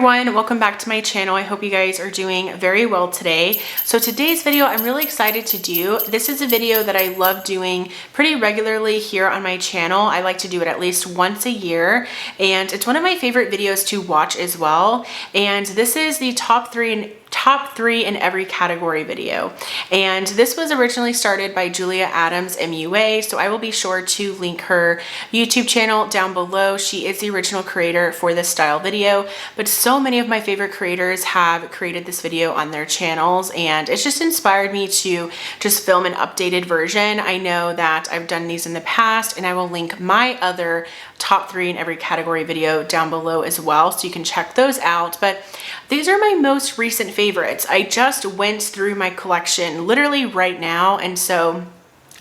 everyone, welcome back to my channel. I hope you guys are doing very well today. So today's video I'm really excited to do. This is a video that I love doing pretty regularly here on my channel. I like to do it at least once a year, and it's one of my favorite videos to watch as well. And this is the top three in every category video. And this was originally started by Julia Adams MUA, so I will be sure to link her YouTube channel down below. She is the original creator for this style video, but so many of my favorite creators have created this video on their channels, and it's just inspired me to just film an updated version. I know that I've done these in the past, and I will link my other top 3 in every category video down below as well, so you can check those out. But these are my most recent favorites. I just went through my collection literally right now, and so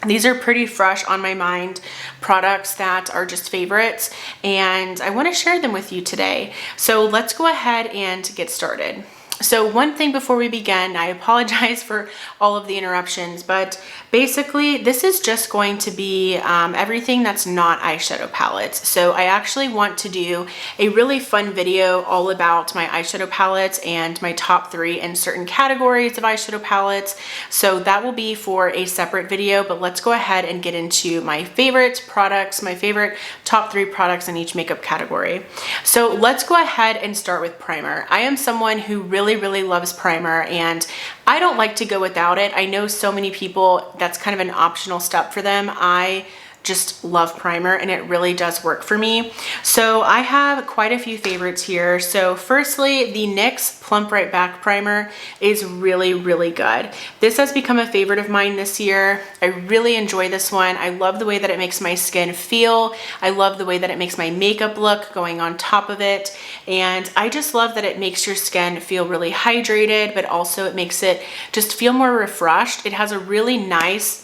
these are pretty fresh on my mind products that are just favorites, and I want to share them with you today. So let's go ahead and get started. So one thing before we begin, I apologize for all of the interruptions, but basically this is just going to be everything that's not eyeshadow palettes. So I actually want to do a really fun video all about my eyeshadow palettes and my top 3 in certain categories of eyeshadow palettes. So that will be for a separate video, but let's go ahead and get into my favorite products, my favorite top 3 products in each makeup category. So let's go ahead and start with primer. I am someone who really loves primer, and I don't like to go without it. I know so many people, that's kind of an optional step for them. I just love primer, and it really does work for me. So I have quite a few favorites here. So firstly, the NYX Plump Right Back Primer is really good. This has become a favorite of mine this year. I really enjoy this one. I love the way that it makes my skin feel. I love the way that it makes my makeup look going on top of it. And I just love that it makes your skin feel really hydrated, but also it makes it just feel more refreshed. It has a really nice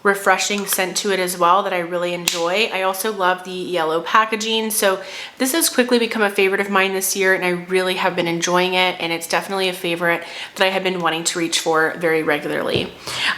refreshing scent to it as well that I really enjoy. I also love the yellow packaging. So this has quickly become a favorite of mine this year, and I really have been enjoying it, and it's definitely a favorite that I have been wanting to reach for very regularly.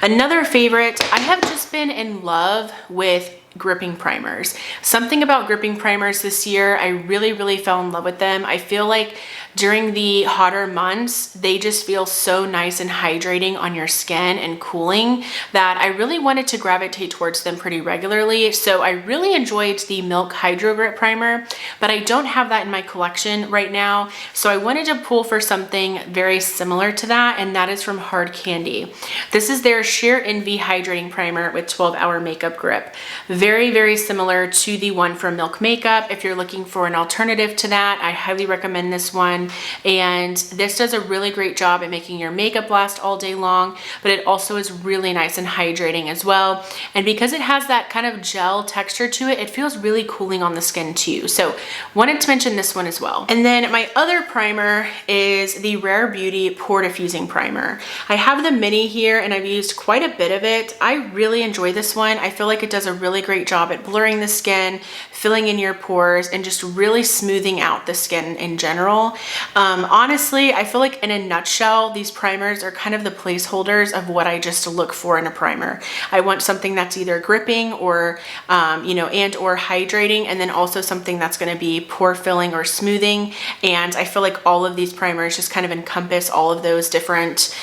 Another favorite, I have just been in love with gripping primers. Something about gripping primers this year, I really fell in love with them. I feel like during the hotter months, they just feel so nice and hydrating on your skin and cooling that I really wanted to gravitate towards them pretty regularly. So I really enjoyed the Milk Hydro Grip Primer, but I don't have that in my collection right now. So I wanted to pull for something very similar to that, and that is from Hard Candy. This is their Sheer Envy Hydrating Primer with 12-hour makeup grip. Very similar to the one from Milk Makeup. If you're looking for an alternative to that, I highly recommend this one. And this does a really great job at making your makeup last all day long, but it also is really nice and hydrating as well. And because it has that kind of gel texture to it, it feels really cooling on the skin too. So wanted to mention this one as well. And then my other primer is the Rare Beauty Pore Diffusing Primer. I have the mini here, and I've used quite a bit of it. I really enjoy this one. I feel like it does a really great job at blurring the skin, filling in your pores, and just really smoothing out the skin in general. Honestly, I feel like in a nutshell, these primers are kind of the placeholders of what I just look for in a primer. I want something that's either gripping or, and or hydrating, and then also something that's going to be pore filling or smoothing. And I feel like all of these primers just kind of encompass all of those different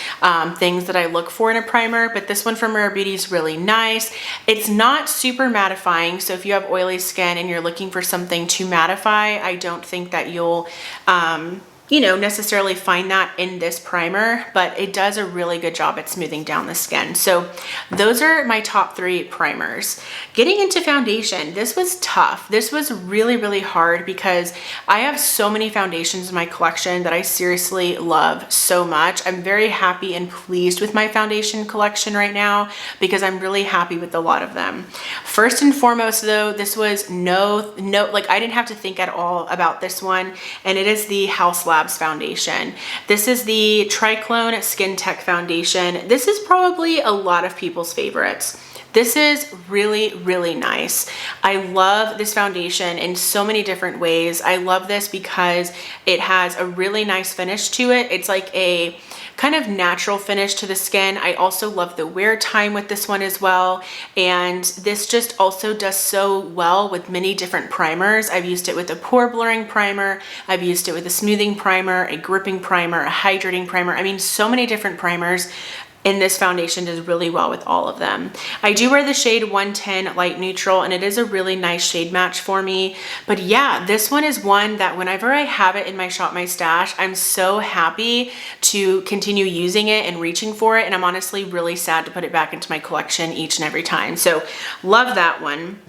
things that I look for in a primer. But this one from Rare Beauty is really nice. It's not super mattifying, so if you have oily skin and you're looking for something to mattify, I don't think that you'll necessarily find that in this primer, but it does a really good job at smoothing down the skin. So those are my top 3 primers. Getting into foundation, this was tough. This was really hard because I have so many foundations in my collection that I seriously love so much. I'm very happy and pleased with my foundation collection right now because I'm really happy with a lot of them. First and foremost though, this was like I didn't have to think at all about this one, and it is the Haus Labs foundation. This is the Triclone Skin Tech foundation. This is probably a lot of people's favorites. This is really nice. I love this foundation in so many different ways. I love this because it has a really nice finish to it. It's like a kind of natural finish to the skin. I also love the wear time with this one as well. And this just also does so well with many different primers. I've used it with a pore blurring primer. I've used it with a smoothing primer, a gripping primer, a hydrating primer. I mean, so many different primers. And this foundation does really well with all of them. I do wear the shade 110 Light Neutral, and it is a really nice shade match for me. But yeah, this one is one that whenever I have it in my Shop My Stash, I'm so happy to continue using it and reaching for it. And I'm honestly really sad to put it back into my collection each and every time. So love that one.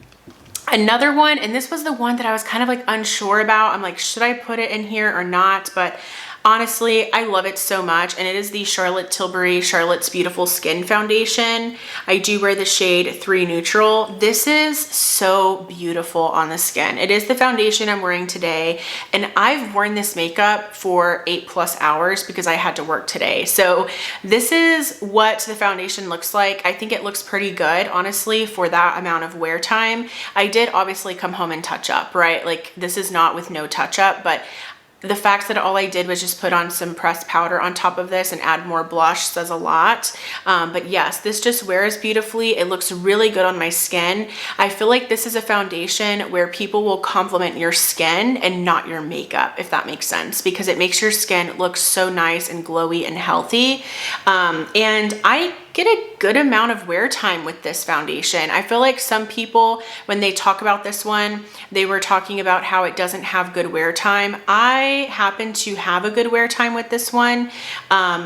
Another one, and this was the one that I was kind of like unsure about. I'm like, should I put it in here or not? But honestly, I love it so much, and it is the Charlotte Tilbury Charlotte's Beautiful Skin Foundation. I do wear the shade 3 Neutral. This is so beautiful on the skin. It is the foundation I'm wearing today, and I've worn this makeup for 8+ hours because I had to work today. So this is what the foundation looks like. I think it looks pretty good, honestly, for that amount of wear time. I did obviously come home and touch up, right? Like, this is not with no touch up, but the fact that all I did was just put on some pressed powder on top of this and add more blush says a lot. But yes, this just wears beautifully. It looks really good on my skin. I feel like this is a foundation where people will compliment your skin and not your makeup, if that makes sense, because it makes your skin look so nice and glowy and healthy. And I get a good amount of wear time with this foundation. I feel like some people, when they talk about this one, they were talking about how it doesn't have good wear time. I happen to have a good wear time with this one.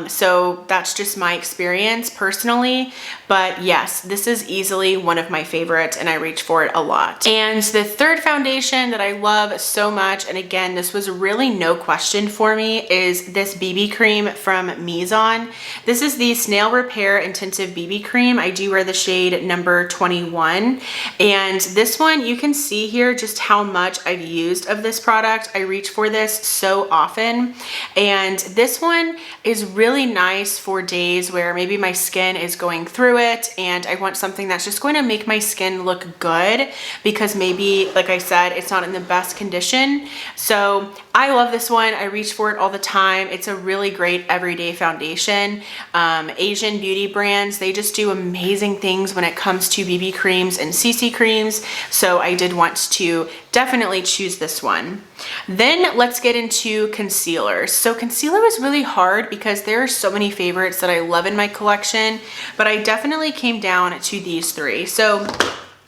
So that's just my experience personally. But yes, this is easily one of my favorites, and I reach for it a lot. And the third foundation that I love so much, and again, this was really no question for me, is this BB cream from Mizon. This is the Snail Repair Intensive BB Cream. I do wear the shade number 21. And this one, you can see here just how much I've used of this product. I reach for this so often. And this one is really nice for days where maybe my skin is going through it and I want something that's just going to make my skin look good because maybe, like I said, it's not in the best condition. So I love this one. I reach for it all the time. It's a really great everyday foundation. Asian beauty brands, they just do amazing things when it comes to BB creams and CC creams. So I did want to definitely choose this one. Then let's get into concealers. So concealer was really hard because there are so many favorites that I love in my collection, but I definitely came down to these three. So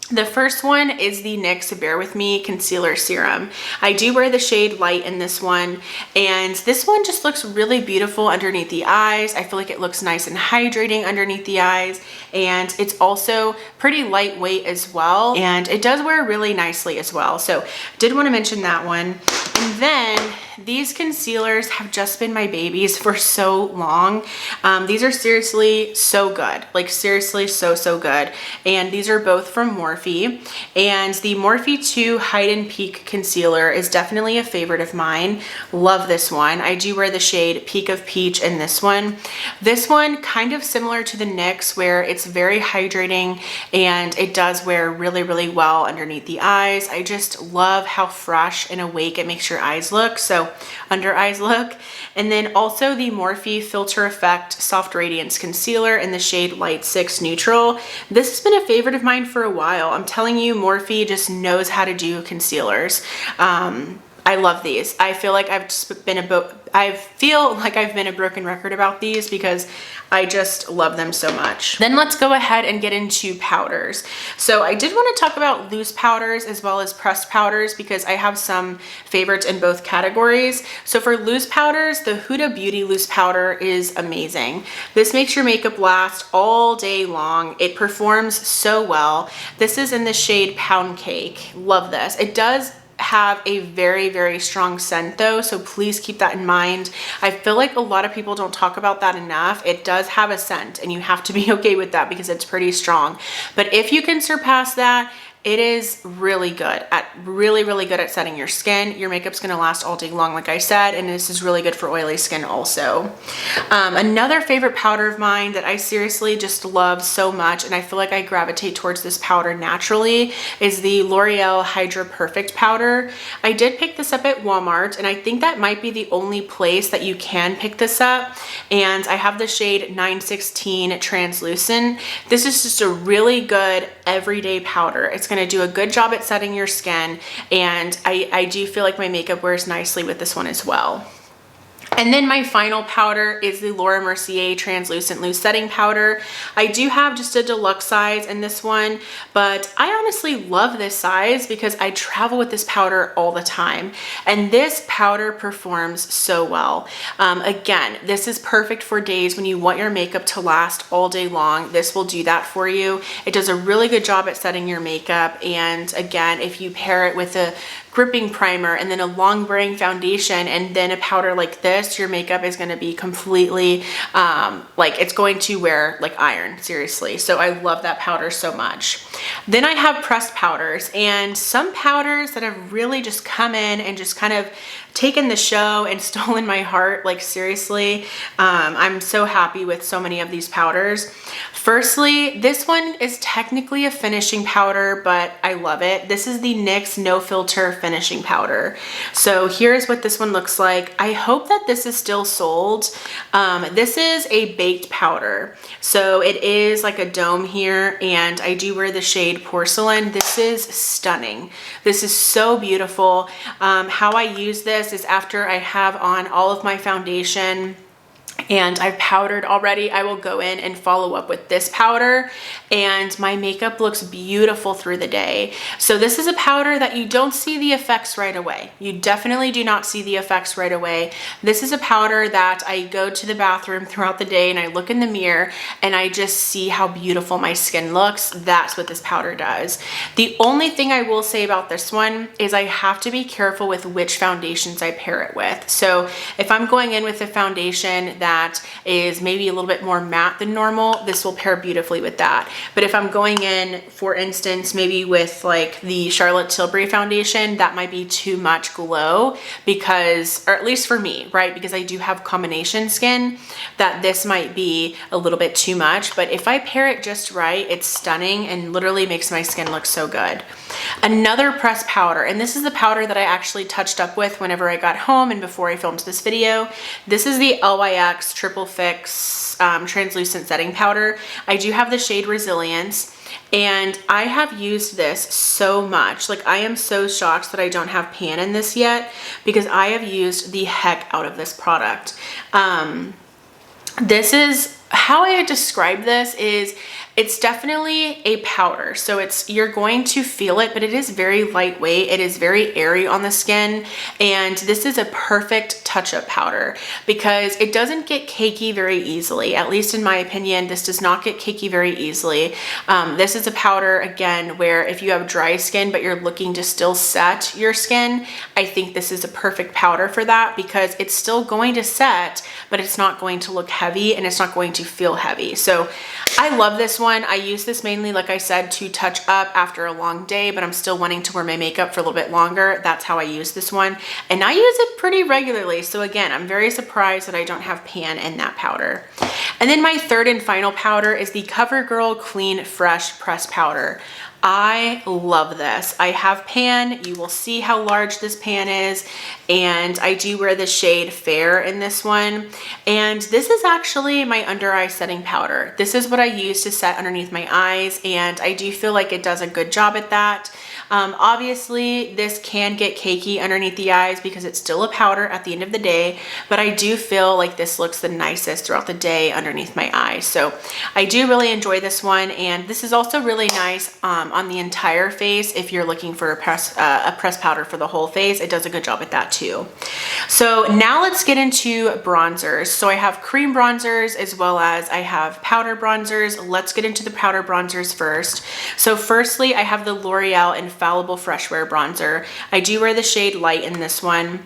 the first one is the NYX Bare With Me Concealer Serum. I do wear the shade Light in this one, and this one just looks really beautiful underneath the eyes. I feel like it looks nice and hydrating underneath the eyes, and it's also pretty lightweight as well, and it does wear really nicely as well. So did want to mention that one. And then these concealers have just been my babies for so long. These are seriously so good, like seriously so good. And these are both from Morphe, and the Morphe 2 Hide and Peak Concealer is definitely a favorite of mine. Love this one. I do wear the shade Peak of Peach in this one. This one kind of similar to the NYX, where it's very hydrating and it does wear really well underneath the eyes. I just love how fresh and awake it makes your eyes look. So under eyes look. And then also the Morphe Filter Effect Soft Radiance Concealer in the shade Light 6 Neutral. This has been a favorite of mine for a while. I'm telling you, Morphe just knows how to do concealers. I love these. I feel like I've been a broken record about these because I just love them so much. Then let's go ahead and get into powders. So I did want to talk about loose powders as well as pressed powders because I have some favorites in both categories. So for loose powders, the Huda Beauty loose powder is amazing. This makes your makeup last all day long. It performs so well. This is in the shade Pound Cake. Love this. It does have a very strong scent though, so please keep that in mind. I feel like a lot of people don't talk about that enough. It does have a scent and you have to be okay with that because it's pretty strong. But if you can surpass that, it is really good at setting your skin. Your makeup's gonna last all day long, like I said, and this is really good for oily skin also. Another favorite powder of mine that I seriously just love so much, and I feel like I gravitate towards this powder naturally, is the L'Oreal Hydra Perfect powder. I did pick this up at Walmart, and I think that might be the only place that you can pick this up, and I have the shade 916 Translucent. This is just a really good everyday powder. It's going to do a good job at setting your skin, and I do feel like my makeup wears nicely with this one as well. And then my final powder is the Laura Mercier Translucent Loose Setting Powder. I do have just a deluxe size in this one, but I honestly love this size because I travel with this powder all the time. And this powder performs so well. Again, this is perfect for days when you want your makeup to last all day long. This will do that for you. It does a really good job at setting your makeup. And again, if you pair it with a gripping primer and then a long wearing foundation and then a powder like this, your makeup is going to be completely like it's going to wear like iron, seriously. So I love that powder so much. Then I have pressed powders, and some powders that have really just come in and just kind of taken the show and stolen my heart. Like seriously, I'm so happy with so many of these powders. Firstly, this one is technically a finishing powder, but I love it. This is the NYX No Filter Finishing Powder. So here's what this one looks like. I hope that this is still sold. This is a baked powder. So it is like a dome here, and I do wear the shade Porcelain. This is stunning. This is so beautiful. How I use this is after I have on all of my foundation and I've powdered already, I will go in and follow up with this powder, and my makeup looks beautiful through the day. So this is a powder that you don't see the effects right away. You definitely do not see the effects right away. This is a powder that I go to the bathroom throughout the day and I look in the mirror and I just see how beautiful my skin looks. That's what this powder does. The only thing I will say about this one is I have to be careful with which foundations I pair it with. So if I'm going in with a foundation that is maybe a little bit more matte than normal, this will pair beautifully with that. But if I'm going in, for instance, maybe with like the Charlotte Tilbury foundation, that might be too much glow because, or at least for me, right? Because I do have combination skin, that this might be a little bit too much. But if I pair it just right, it's stunning and literally makes my skin look so good. Another pressed powder, and this is the powder that I actually touched up with whenever I got home and before I filmed this video. This is the LYX Triple Fix Translucent Setting Powder. I do have the shade Resilience, and I have used this so much. Like, I am so shocked that I don't have pan in this yet because I have used the heck out of this product. This is how I would describe this is it's definitely a powder. So you're going to feel it, but it is very lightweight. It is very airy on the skin. And this is a perfect touch-up powder because it doesn't get cakey very easily. At least in my opinion, this does not get cakey very easily. This is a powder, again, where if you have dry skin, but you're looking to still set your skin, I think this is a perfect powder for that because it's still going to set, but it's not going to look heavy and it's not going to feel heavy. So I love this one. I use this mainly, like I said, to touch up after a long day, but I'm still wanting to wear my makeup for a little bit longer. That's how I use this one. And I use it pretty regularly. So again, I'm very surprised that I don't have pan in that powder. And then my third and final powder is the CoverGirl Clean Fresh Press Powder. I love this. I have pan. You will see how large this pan is, and I do wear the shade Fair in this one. And this is actually my under eye setting powder. This is what I use to set underneath my eyes, and I do feel like it does a good job at that. Obviously, this can get cakey underneath the eyes because it's still a powder at the end of the day, but I do feel like this looks the nicest throughout the day underneath my eyes. So I do really enjoy this one, and this is also really nice on the entire face. If you're looking for a press powder for the whole face, it does a good job at that too. So now let's get into bronzers. So I have cream bronzers as well as I have powder bronzers. Let's get into the powder bronzers first. So firstly, I have the L'Oreal Infallible Fresh Wear Bronzer. I do wear the shade Light in this one.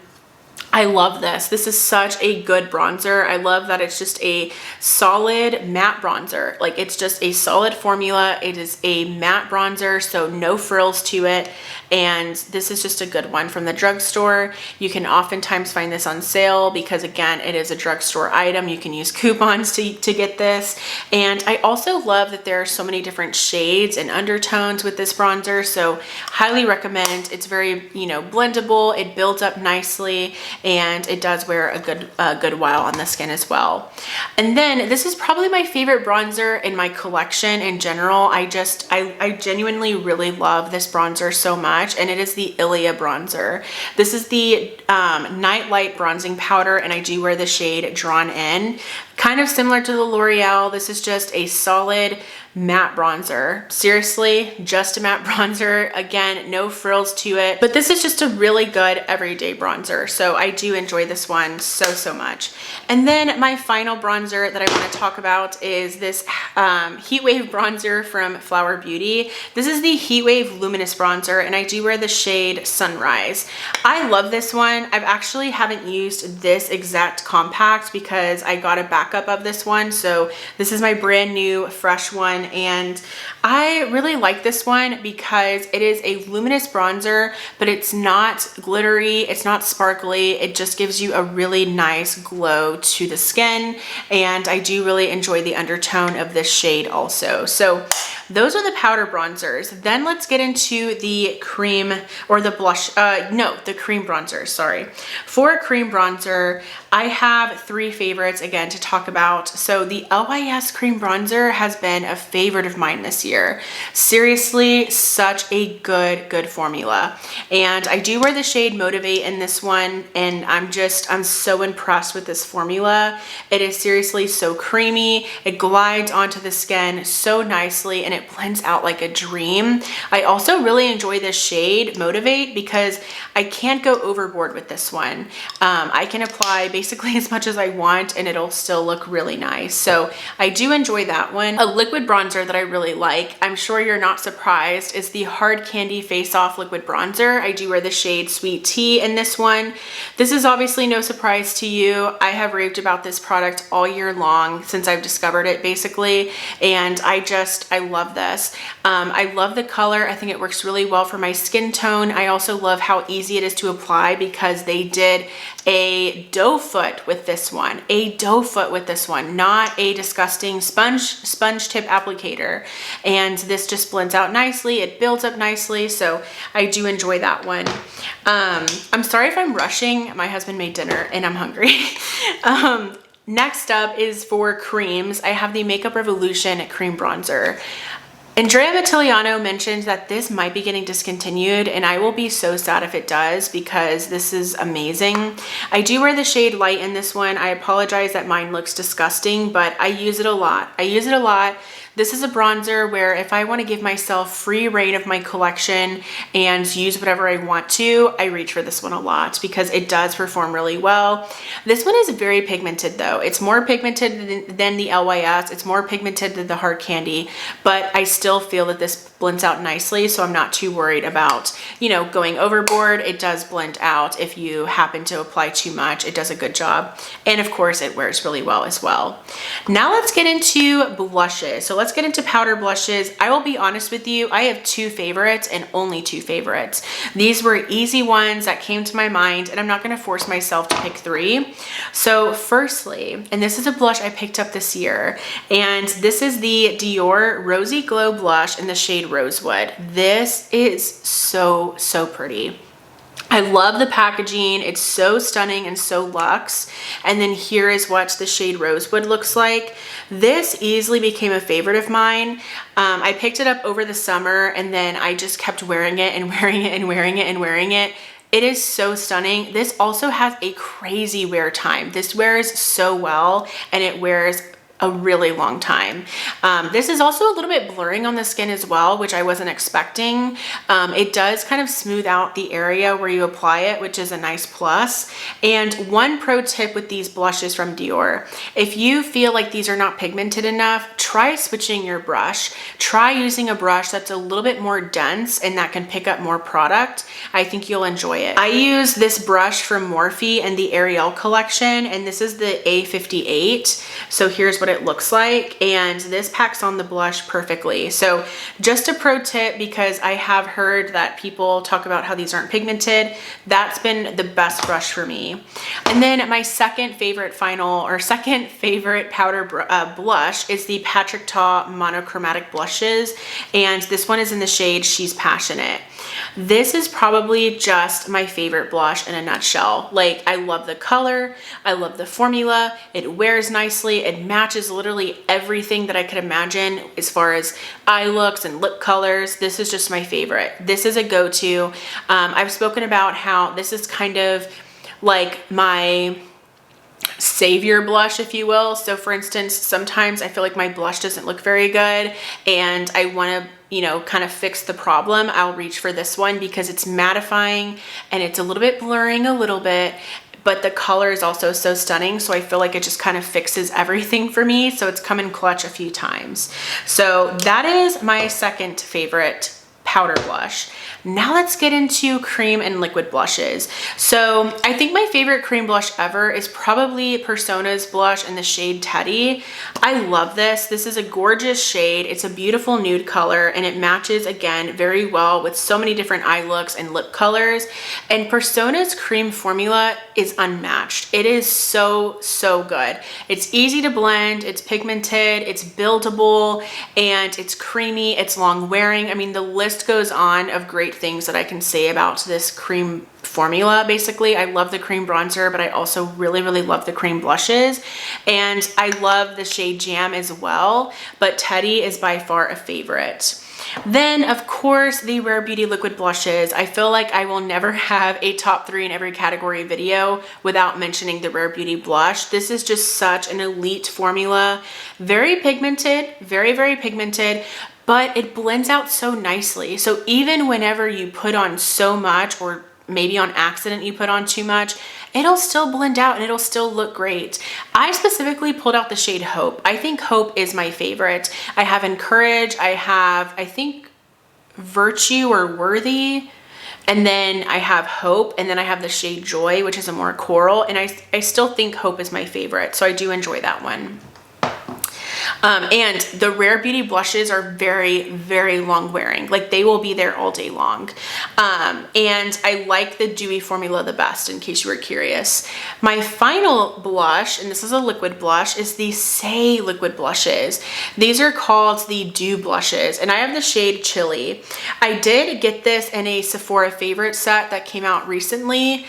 I love this. This is such a good bronzer. I love that it's just a solid matte bronzer. Like, it's just a solid formula. It is a matte bronzer, so no frills to it. And this is just a good one from the drugstore. You can oftentimes find this on sale because, again, it is a drugstore item. You can use coupons to get this. And I also love that there are so many different shades and undertones with this bronzer. So highly recommend. It's very, you know, blendable. It builds up nicely, and it does wear a good while on the skin as well. And then this is probably my favorite bronzer in my collection in general. I genuinely really love this bronzer so much, and it is the Ilia bronzer. This is the Night Light bronzing powder, and I do wear the shade Drawn In. Kind of similar to the L'Oreal. This is just a solid matte bronzer. Seriously, just a matte bronzer. Again, no frills to it, but this is just a really good everyday bronzer. So I do enjoy this one so much. And then my final bronzer that I want to talk about is this Heat Wave bronzer from Flower Beauty. This is the Heat Wave Luminous Bronzer, and I do wear the shade Sunrise. I love this one. I've actually haven't used this exact compact because I got a backup of this one. So this is my brand new fresh one, and I really like this one because it is a luminous bronzer, but it's not glittery, it's not sparkly. It just gives you a really nice glow to the skin, and I do really enjoy the undertone of this shade also. So those are the powder bronzers. Then let's get into the cream or the blush, the cream bronzers, sorry. For cream bronzer, I have three favorites again to talk about. So the LYS cream bronzer has been a favorite of mine this year. Seriously, such a good formula. And I do wear the shade Motivate in this one, and I'm so impressed with this formula. It is seriously so creamy. It glides onto the skin so nicely, and it blends out like a dream. I also really enjoy this shade Motivate because I can't go overboard with this one. I can apply basically as much as I want, and it'll still look really nice. So I do enjoy that one. A liquid bronzer that I really like, I'm sure you're not surprised, is the Hard Candy Face Off liquid bronzer. I do wear the shade Sweet Tea in this one. This is obviously no surprise to you. I have raved about this product all year long since I've discovered it basically, and I love this. I love the color. I think it works really well for my skin tone. I also love how easy it is to apply because they did a doe foot with this one, not a disgusting sponge tip applicator. And this just blends out nicely. It builds up nicely. So I do enjoy that one. I'm sorry if I'm rushing. My husband made dinner and I'm hungry. Next up is for creams. I have the Makeup Revolution cream bronzer. Andrea Mattiliano mentioned that this might be getting discontinued, and I will be so sad if it does because this is amazing. I do wear the shade Light in this one. I apologize that mine looks disgusting, but I use it a lot. This is a bronzer where if I want to give myself free reign of my collection and use whatever I want to, I reach for this one a lot because it does perform really well. This one is very pigmented though. It's more pigmented than the LYS. It's more pigmented than the Hard Candy, but I still feel that this blends out nicely, so I'm not too worried about, going overboard. It does blend out. If you happen to apply too much, it does a good job. And of course, it wears really well as well. Now let's get into blushes. So let's get into powder blushes. I will be honest with you, I have two favorites and only two favorites. These were easy ones that came to my mind, and I'm not going to force myself to pick three. So firstly, and this is a blush I picked up this year, and this is the Dior Rosy Glow Blush in the shade Rosewood. This is so pretty. I love the packaging. It's so stunning and so luxe. And then here is what the shade Rosewood looks like. This easily became a favorite of mine. I picked it up over the summer, and then I just kept wearing it and wearing it and wearing it and wearing it. It is so stunning. This also has a crazy wear time. This wears so well, and it wears a really long time. This is also a little bit blurring on the skin as well, which I wasn't expecting. It does kind of smooth out the area where you apply it, which is a nice plus. And one pro tip with these blushes from Dior, if you feel like these are not pigmented enough, try switching your brush. Try using a brush that's a little bit more dense and that can pick up more product. I think you'll enjoy it. I use this brush from Morphe and the Ariel collection, and this is the A58. So here's what it looks like, and this packs on the blush perfectly. So just a pro tip, because I have heard that people talk about how these aren't pigmented, that's been the best brush for me. And then my second favorite powder blush is the Patrick Ta Monochromatic Blushes, and this one is in the shade She's Passionate. This is probably just my favorite blush in a nutshell. Like, I love the color, I love the formula, it wears nicely, it matches literally everything that I could imagine as far as eye looks and lip colors. This is just my favorite. This is a go-to. I've spoken about how this is kind of like my savior blush, if you will. So for instance, sometimes I feel like my blush doesn't look very good and I want to, you know, kind of fix the problem. I'll reach for this one because it's mattifying and it's a little bit blurring a little bit, but the color is also so stunning. So I feel like it just kind of fixes everything for me. So it's come in clutch a few times. So that is my second favorite powder blush. Now let's get into cream and liquid blushes. So I think my favorite cream blush ever is probably Persona's blush in the shade Teddy. I love this. This is a gorgeous shade. It's a beautiful nude color and it matches again very well with so many different eye looks and lip colors. And Persona's cream formula is unmatched. It is so good. It's easy to blend, it's pigmented, it's buildable, and it's creamy, it's long wearing. I mean, the list goes on of great things that I can say about this cream formula. Basically, I love the cream bronzer, but I also really love the cream blushes, and I love the shade Jam as well, but Teddy is by far a favorite. Then of course the Rare Beauty liquid blushes. I feel like I will never have a top 3 in every category video without mentioning the Rare Beauty blush. This is just such an elite formula, very pigmented, very pigmented, but it blends out so nicely. So even whenever you put on so much, or maybe on accident you put on too much, it'll still blend out and it'll still look great. I specifically pulled out the shade Hope. I think Hope is my favorite. I have Encourage, I have, I think, Virtue or Worthy, and then I have Hope, and then I have the shade Joy, which is a more coral, and I still think Hope is my favorite, so I do enjoy that one. And the Rare Beauty blushes are very long wearing. Like, they will be there all day long. And I like the dewy formula the best, in case you were curious. My final blush, and this is a liquid blush, is the Saie liquid blushes. These are called the Dew blushes, and I have the shade Chili. I did get this in a Sephora favorite set that came out recently.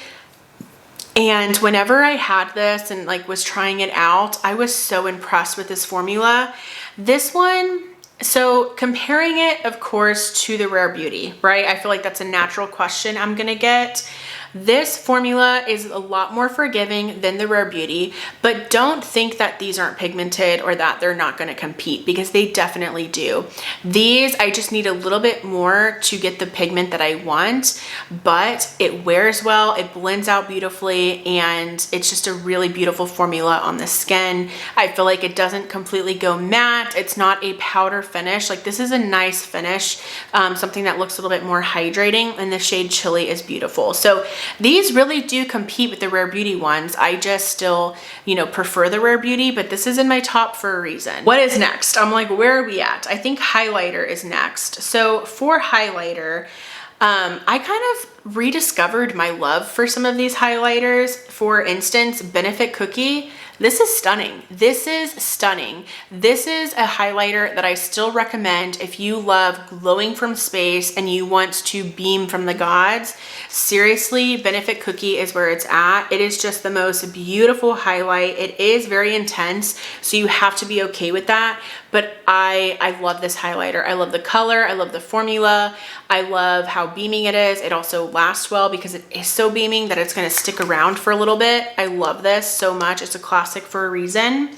And whenever I had this and like was trying it out, I was so impressed with this formula. This one, so comparing it, of course, to the Rare Beauty, right? I feel like that's a natural question I'm gonna get. This formula is a lot more forgiving than the Rare Beauty, but don't think that these aren't pigmented or that they're not going to compete, because they definitely do. These, I just need a little bit more to get the pigment that I want, but it wears well, it blends out beautifully, and it's just a really beautiful formula on the skin. I feel like it doesn't completely go matte. It's not a powder finish. Like, this is a nice finish, something that looks a little bit more hydrating, and the shade Chili is beautiful. So these really do compete with the Rare Beauty ones. I just still, you know, prefer the Rare Beauty, but this is in my top for a reason. What is next? I'm like, where are we at? I think highlighter is next. So for highlighter, I kind of rediscovered my love for some of these highlighters. For instance, Benefit Cookie. This is stunning. This is stunning. This is a highlighter that I still recommend if you love glowing from space and you want to beam from the gods. Seriously, Benefit Cookie is where it's at. It is just the most beautiful highlight. It is very intense, so you have to be okay with that. But I love this highlighter. I love the color. I love the formula. I love how beaming it is. It also lasts well because it is so beaming that it's going to stick around for a little bit. I love this so much. It's a classic for a reason.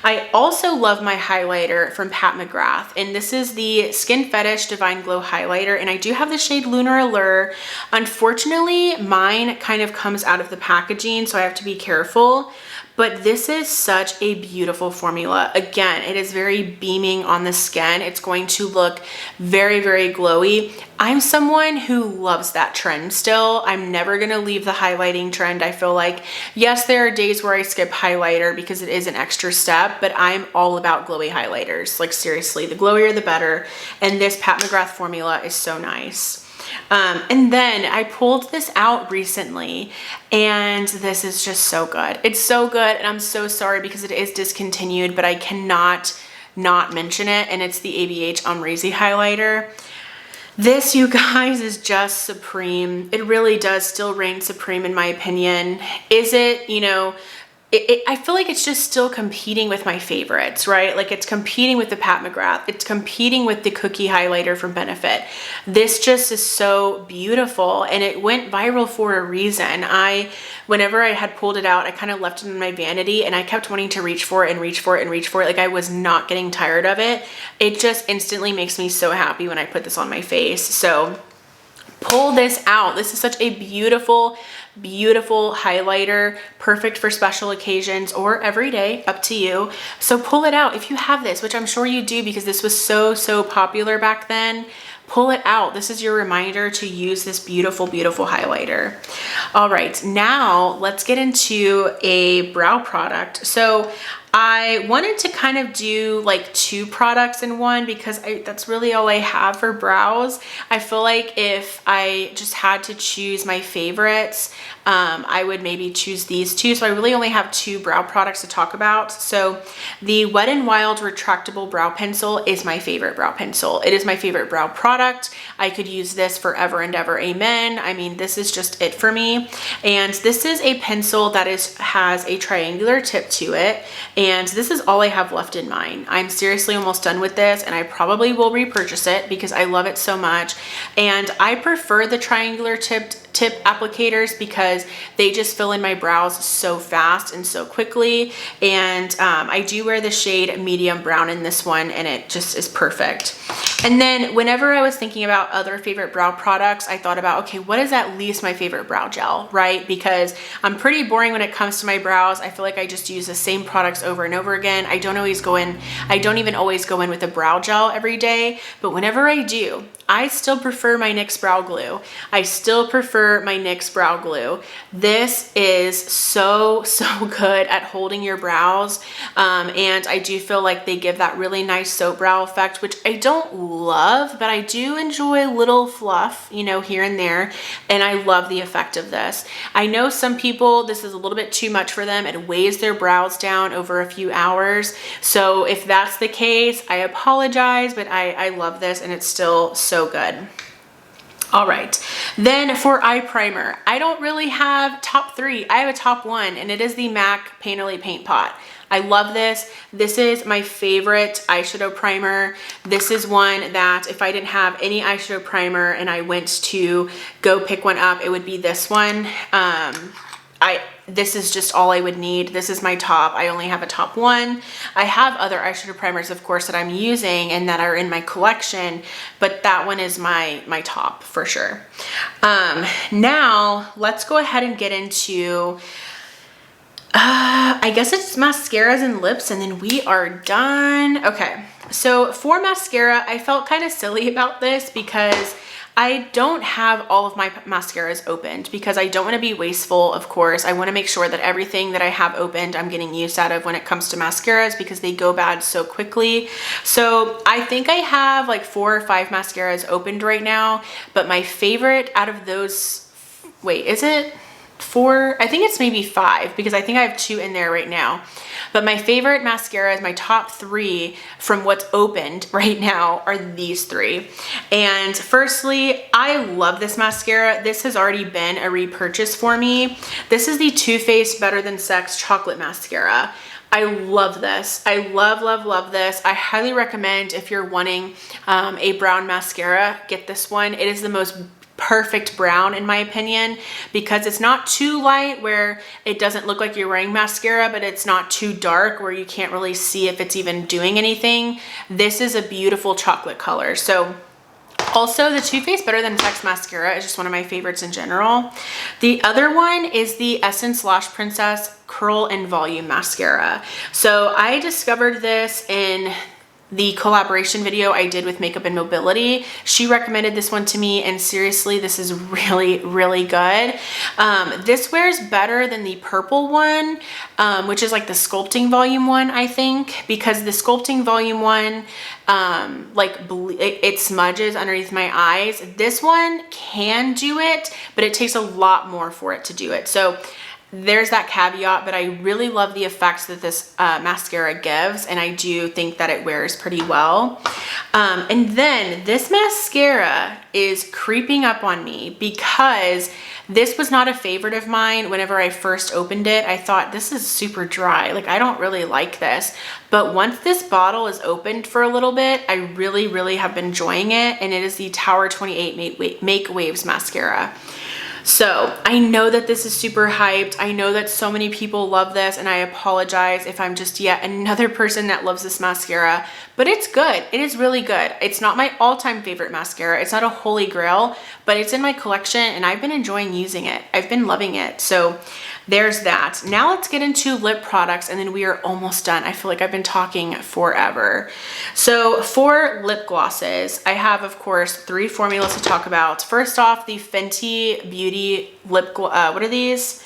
I also love my highlighter from Pat McGrath, and this is the Skin Fetish Divine Glow highlighter, and I do have the shade Lunar Allure. Unfortunately, mine kind of comes out of the packaging, so I have to be careful. but this is such a beautiful formula. Again, it is very beaming on the skin. It's going to look very, very glowy. I'm someone who loves that trend still. I'm never gonna leave the highlighting trend. I feel like, yes, there are days where I skip highlighter because it is an extra step, but I'm all about glowy highlighters. Like seriously, the glowier the better. And this Pat McGrath formula is so nice. And then I pulled this out recently and this is just so good. It's so good, and I'm so sorry because it is discontinued, but I cannot not mention it, and it's the ABH Amrezy highlighter. This, you guys, is just supreme. It really does still reign supreme in my opinion. Is it, you know, I feel like it's just still competing with my favorites, right? Like it's competing with the Pat McGrath. It's competing with the Cookie highlighter from Benefit. This just is so beautiful, and it went viral for a reason. Whenever I had pulled it out, I kind of left it in my vanity and I kept wanting to reach for it and reach for it and reach for it. Like I was not getting tired of it. It just instantly makes me so happy when I put this on my face. So pull this out. This is such a beautiful, beautiful highlighter, perfect for special occasions or every day, up to you. So pull it out if you have this, which I'm sure you do because this was so popular back then. Pull it out. This is your reminder to use this beautiful, beautiful highlighter. All right, now let's get into a brow product. So I wanted to kind of do like 2 products in one because that's really all I have for brows. I feel like if I just had to choose my favorites, I would maybe choose these 2. So I really only have 2 brow products to talk about. So the Wet n Wild retractable brow pencil is my favorite brow pencil. It is my favorite brow product. I could use this forever and ever, amen. I mean, this is just it for me. And this is a pencil that has a triangular tip to it. And this is all I have left in mine. I'm seriously almost done with this, and I probably will repurchase it because I love it so much. And I prefer the triangular tip applicators because they just fill in my brows so fast and so quickly. And I do wear the shade medium brown in this one, and it just is perfect. And then whenever I was thinking about other favorite brow products, I thought about, okay, what is at least my favorite brow gel, right? Because I'm pretty boring when it comes to my brows. I feel like I just use the same products over and over again. I don't even always go in with a brow gel every day, but whenever I do, I still prefer my NYX brow glue. I still prefer my NYX brow glue. This is so good at holding your brows. And I do feel like they give that really nice soap brow effect, which I don't love, but I do enjoy a little fluff, you know, here and there. And I love the effect of this. I know some people, this is a little bit too much for them. It weighs their brows down over a few hours. So if that's the case, I apologize, but I love this, and it's still so good. All right, then for eye primer, I don't really have top 3. I have a top 1, and it is the MAC Painterly Paint Pot. I love this. This is my favorite eyeshadow primer. This is one that if I didn't have any eyeshadow primer and I went to go pick one up, it would be this one. This is just all I would need. This is my top. I only have a top 1. I have other eyeshadow primers, of course, that I'm using and that are in my collection, but that one is my top for sure. Now let's go ahead and get into I guess it's mascaras and lips, and then we are done. Okay, so for mascara, I felt kind of silly about this because I don't have all of my mascaras opened because I don't want to be wasteful, of course. I want to make sure that everything that I have opened, I'm getting use out of when it comes to mascaras because they go bad so quickly. So I think I have like 4 or 5 mascaras opened right now, but my favorite out of those, wait, is it 4? I think it's maybe 5 because I think I have 2 in there right now. But my favorite mascaras, my top 3 from what's opened right now are these 3. And firstly, I love this mascara. This has already been a repurchase for me. This is the Too Faced Better Than Sex Chocolate Mascara. I love this. I love this. I highly recommend if you're wanting a brown mascara, get this one. It is the most perfect brown in my opinion because it's not too light where it doesn't look like you're wearing mascara, but it's not too dark where you can't really see if it's even doing anything. This is a beautiful chocolate color. So Also, the Too Faced Better Than Sex mascara is just one of my favorites in general. The other one is the Essence Lash Princess Curl and Volume Mascara. So I discovered this in the collaboration video I did with Makeup and Mobility. She recommended this one to me, and seriously, this is really, really good. This wears better than the purple one, which is like the Sculpting Volume one, I think, because the Sculpting Volume one, it smudges underneath my eyes. This one can do it, but it takes a lot more for it to do it. So there's that caveat, but I really love the effects that this mascara gives, and I do think that it wears pretty well. And then this mascara is creeping up on me because this was not a favorite of mine. Whenever I first opened it, I thought this is super dry. Like, I don't really like this. But once this bottle is opened for a little bit, I really, really have been enjoying it. And it is the Tower 28 Make Waves mascara. So I know that this is super hyped. I know that so many people love this, and I apologize if I'm just yet another person that loves this mascara, but it's good. It is really good. It's not my all-time favorite mascara. It's not a holy grail, but it's in my collection and I've been enjoying using it. I've been loving it. So there's that. Now let's get into lip products, and then we are almost done. I feel like I've been talking forever. So for lip glosses, I have, of course, 3 formulas to talk about. First off, the Fenty Beauty lip gloss. What are these?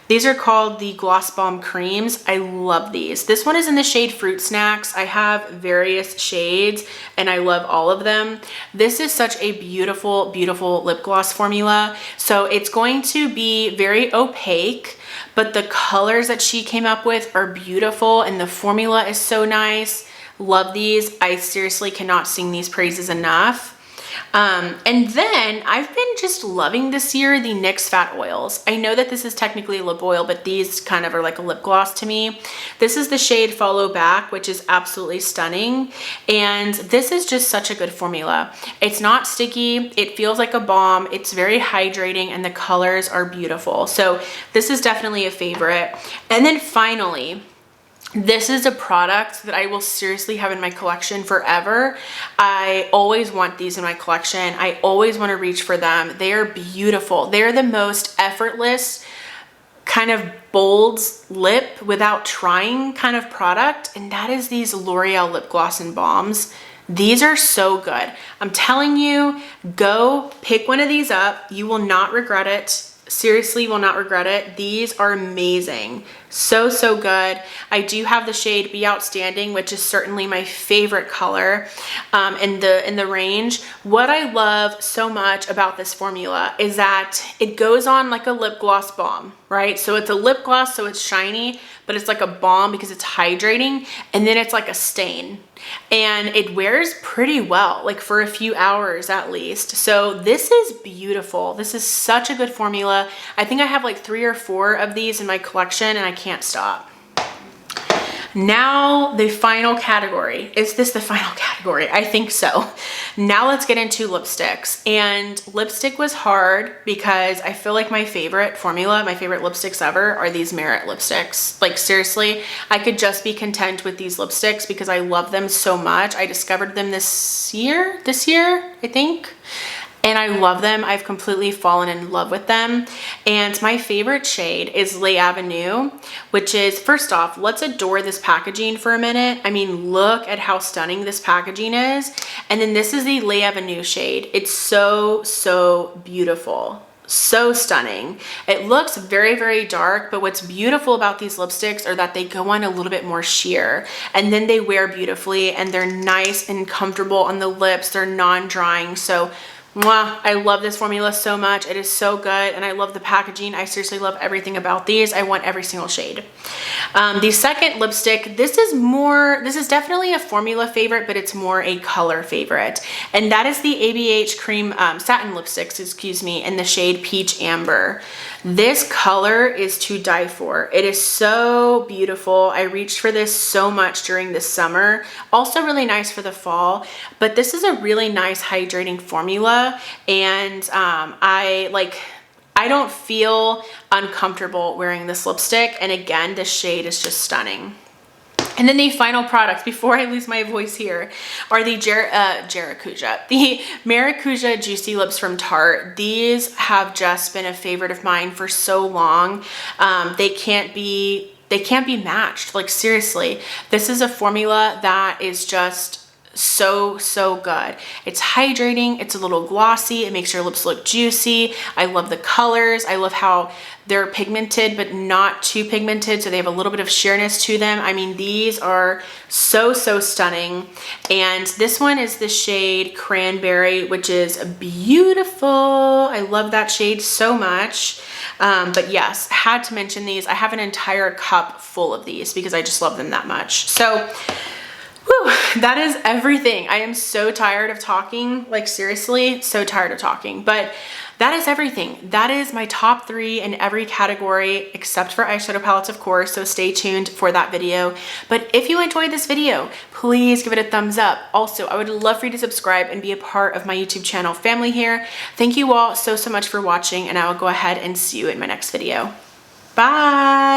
These are called the Gloss Bomb Creams. I love these. This one is in the shade Fruit Snacks. I have various shades and I love all of them. This is such a beautiful, beautiful lip gloss formula. So it's going to be very opaque, but the colors that she came up with are beautiful and the formula is so nice. Love these. I seriously cannot sing these praises enough. And then I've been just loving this year the NYX Fat Oils. I know that this is technically a lip oil, but these kind of are like a lip gloss to me. This is the shade Follow Back, which is absolutely stunning. And this is just such a good formula. It's not sticky. It feels like a balm. It's very hydrating and the colors are beautiful. So this is definitely a favorite. And then finally, this is a product that I will seriously have in my collection forever. I always want these in my collection. I always want to reach for them. They are beautiful. They're the most effortless, kind of bold lip without trying kind of product. And that is these L'Oreal lip gloss and balms. These are so good. I'm telling you, go pick one of these up. You will not regret it. Seriously, will not regret it. These are amazing. So, so good. I do have the shade Be Outstanding, which is certainly my favorite color in the range. What I love so much about this formula is that it goes on like a lip gloss balm, right? So it's a lip gloss, so it's shiny, but it's like a balm because it's hydrating, and then it's like a stain. And it wears pretty well, like for a few hours at least. So this is beautiful. This is such a good formula. I think I have like 3 or 4 of these in my collection and I can't stop. Now the final category. Is this the final category? I think so. Now let's get into lipsticks. And lipstick was hard because I feel like my favorite formula, my favorite lipsticks ever are these Merit lipsticks. Like seriously, I could just be content with these lipsticks because I love them so much. I discovered them this year, I think. And I love them. I've completely fallen in love with them. And my favorite shade is Les Avenue, which is, first off, let's adore this packaging for a minute. I mean, look at how stunning this packaging is. And then this is the Les Avenue shade. It's so, so beautiful. So stunning. It looks very, very dark, but what's beautiful about these lipsticks are that they go on a little bit more sheer and then they wear beautifully and they're nice and comfortable on the lips. They're non-drying. So mwah, I love this formula so much. It is so good and I love the packaging. I seriously love everything about these. I want every single shade. The second lipstick, this is definitely a formula favorite, but it's more a color favorite. And that is the ABH Cream Satin Lipsticks, excuse me, in the shade Peach Amber. This color is to die for. It is so beautiful. I reached for this so much during the summer. Also really nice for the fall, but this is a really nice hydrating formula. And I don't feel uncomfortable wearing this lipstick. And again, this shade is just stunning. And then the final products, before I lose my voice here, are the the Maracuja Juicy Lips from Tarte. These have just been a favorite of mine for so long. They can't be matched. Like, seriously, this is a formula that is just so good. It's hydrating, it's a little glossy, it makes your lips look juicy. I love the colors. I love how they're pigmented but not too pigmented, so they have a little bit of sheerness to them. I mean, these are so stunning. And this one is the shade Cranberry, which is beautiful. I love that shade so much. But yes, had to mention these. I have an entire cup full of these because I just love them that much. So whew, that is everything. I am so tired of talking, like seriously, so tired of talking, but that is everything. That is my top 3 in every category except for eyeshadow palettes, of course, so stay tuned for that video. But if you enjoyed this video, please give it a thumbs up. Also, I would love for you to subscribe and be a part of my YouTube channel family here. Thank you all so much for watching, and I will go ahead and see you in my next video. Bye!